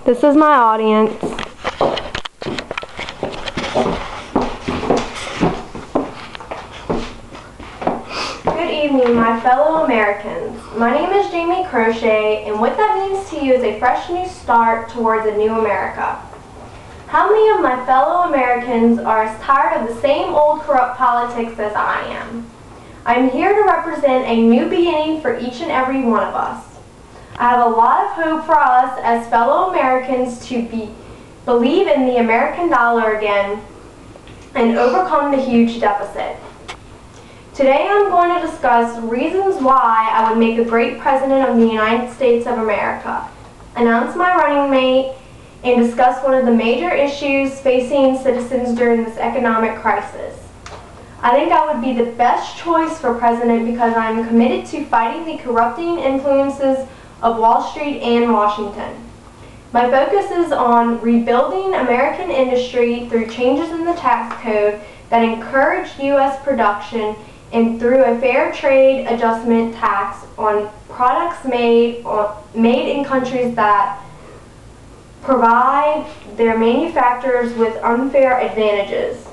This is my audience. Good evening, my fellow Americans. My name is Jamie Crochet, and what that means to you is a fresh new start towards a new America. How many of my fellow Americans are as tired of the same old corrupt politics as I am? I'm here to represent a new beginning for each and every one of us. I have a lot of hope for us as fellow Americans to believe in the American dollar again and overcome the huge deficit. Today I'm going to discuss reasons why I would make a great President of the United States of America, announce my running mate, and discuss one of the major issues facing citizens during this economic crisis. I think I would be the best choice for president because I am committed to fighting the corrupting influences of Wall Street and Washington. My focus is on rebuilding American industry through changes in the tax code that encourage U.S. production and through a fair trade adjustment tax on products made in countries that provide their manufacturers with unfair advantages.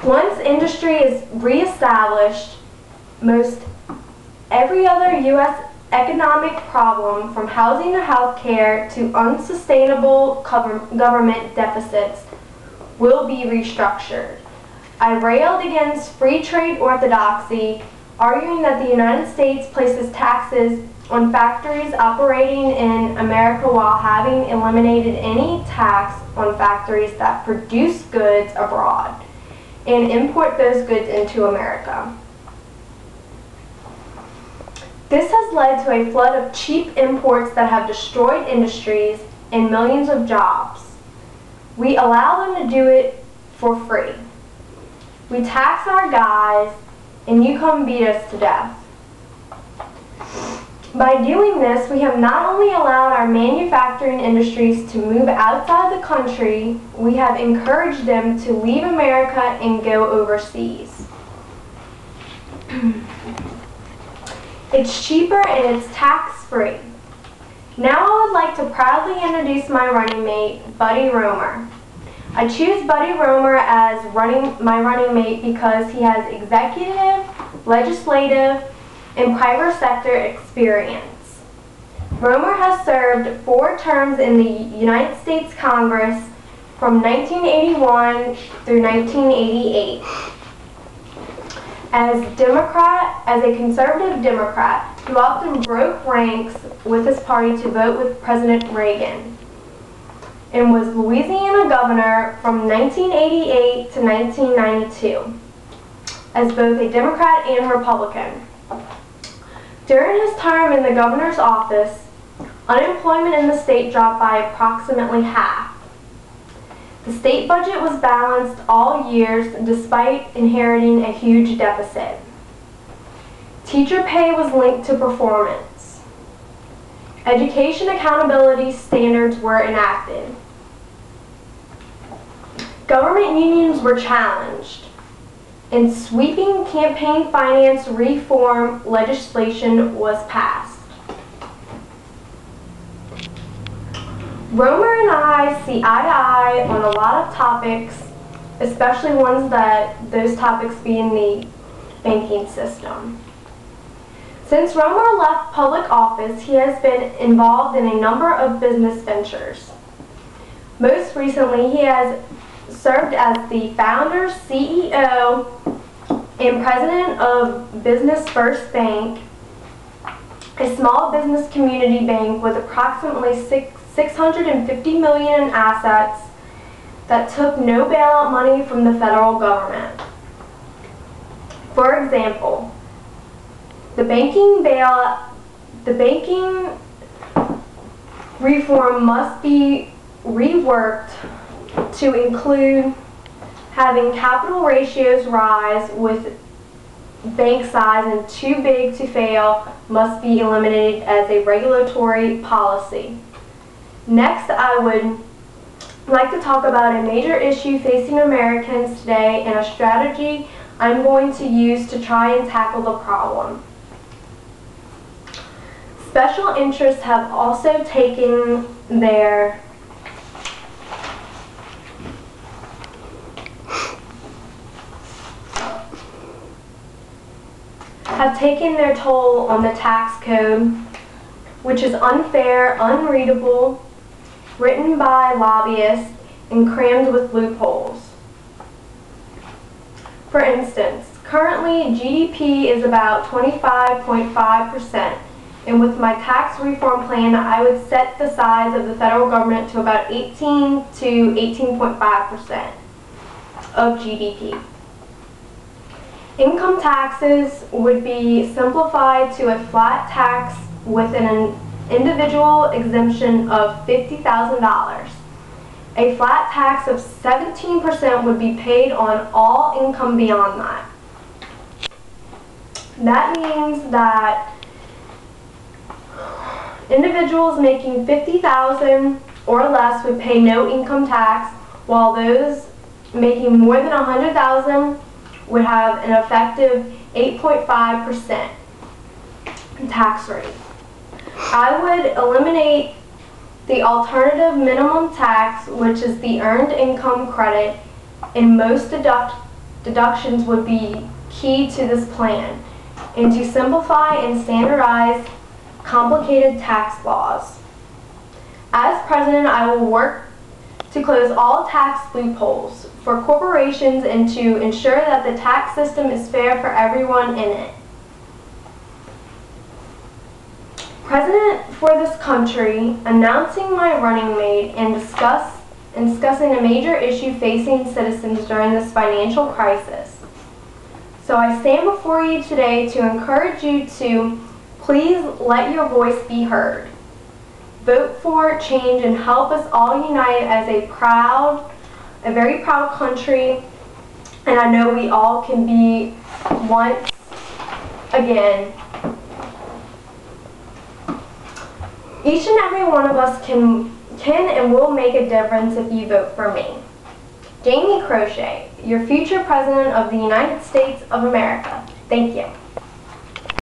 Once industry is reestablished, most every other U.S. economic problem, from housing to health care to unsustainable government deficits, will be restructured. I railed against free trade orthodoxy, arguing that the United States places taxes on factories operating in America while having eliminated any tax on factories that produce goods abroad and import those goods into America. This has led to a flood of cheap imports that have destroyed industries and millions of jobs. We allow them to do it for free. We tax our guys, and you come beat us to death. By doing this, we have not only allowed our manufacturing industries to move outside the country, we have encouraged them to leave America and go overseas. It's cheaper and it's tax-free. Now I would like to proudly introduce my running mate, Buddy Roemer. I choose Buddy Roemer as my running mate because he has executive, legislative, and private sector experience. Roemer has served 4 terms in the United States Congress from 1981 through 1988. As a conservative Democrat, he often broke ranks with his party to vote with President Reagan, and was Louisiana governor from 1988 to 1992 as both a Democrat and Republican. During his term in the governor's office, unemployment in the state dropped by approximately half. The state budget was balanced all years despite inheriting a huge deficit. Teacher pay was linked to performance. Education accountability standards were enacted. Government unions were challenged, and sweeping campaign finance reform legislation was passed. Roemer and I see eye to eye on a lot of topics, especially those topics being the banking system. Since Roemer left public office, he has been involved in a number of business ventures. Most recently, he has served as the founder, CEO, and president of Business First Bank, a small business community bank with approximately $650 million in assets that took no bailout money from the federal government. For example, the banking reform must be reworked to include having capital ratios rise with bank size and too big to fail must be eliminated as a regulatory policy. Next, I would like to talk about a major issue facing Americans today and a strategy I'm going to use to try and tackle the problem. Special interests have also taken their toll on the tax code, which is unfair, unreadable, written by lobbyists, and crammed with loopholes. For instance, currently GDP is about 25.5%, and with my tax reform plan, I would set the size of the federal government to about 18 to 18.5% of GDP. Income taxes would be simplified to a flat tax with an individual exemption of $50,000. A flat tax of 17% would be paid on all income beyond that. That means that individuals making $50,000 or less would pay no income tax, while those making more than $100,000 would have an effective 8.5% tax rate. I would eliminate the alternative minimum tax, which is the earned income credit, and most deductions would be key to this plan, and to simplify and standardize complicated tax laws. As president, I will work to close all tax loopholes for corporations and to ensure that the tax system is fair for everyone in it. President for this country, announcing my running mate and discussing a major issue facing citizens during this financial crisis. So I stand before you today to encourage you to please let your voice be heard. Vote for change and help us all unite as a very proud country, and I know we all can be once again. Each and every one of us can and will make a difference if you vote for me. Jamie Crochet, your future President of the United States of America. Thank you.